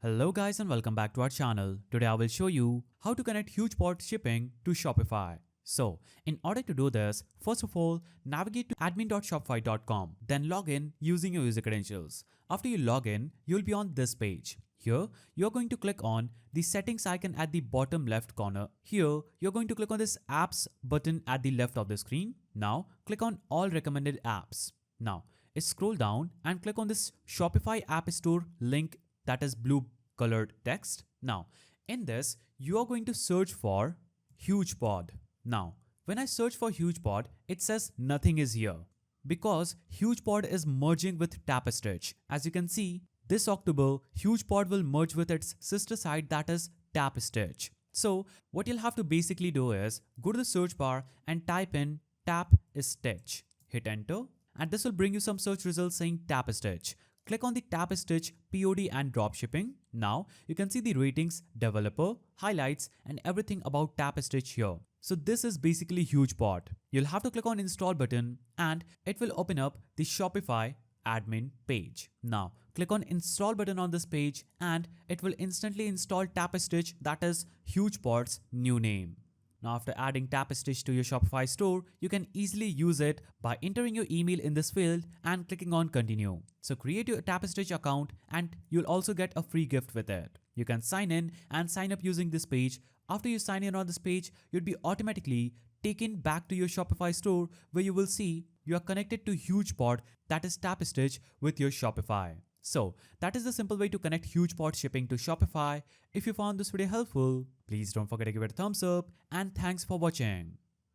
Hello guys and welcome back to our channel. Today I will show you how to connect HugePOD shipping to Shopify. So, in order to do this, first of all, navigate to admin.shopify.com, then log in using your user credentials. After you log in, you'll be on this page. Here, you're going to click on the settings icon at the bottom left corner. Here, you're going to click on this apps button at the left of the screen. Now, click on all recommended apps. Now, scroll down and click on this Shopify App Store link that is blue colored text. Now, in this, you are going to search for HugePOD. Now, when I search for HugePOD, it says nothing is here because HugePOD is merging with TapStitch. As you can see, this October, HugePOD will merge with its sister site that is TapStitch. So, what you'll have to basically do is go to the search bar and type in TapStitch. Hit enter, and this will bring you some search results saying TapStitch. Click on the TapStitch POD and dropshipping. Now you can see the ratings, developer, highlights and everything about TapStitch here. So this is basically HugePOD. You'll have to click on install button and it will open up the Shopify admin page. Now click on install button on this page and it will instantly install TapStitch, that is HugePOD's new name. Now after adding TapStitch to your Shopify store, you can easily use it by entering your email in this field and clicking on continue. So create your TapStitch account and you'll also get a free gift with it. You can sign in and sign up using this page. After you sign in on this page, you'll be automatically taken back to your Shopify store where you will see you are connected to HugePOD, that is TapStitch, with your Shopify. So that is the simple way to connect HugePOD shipping to Shopify. If you found this video helpful, please don't forget to give it a thumbs up and thanks for watching.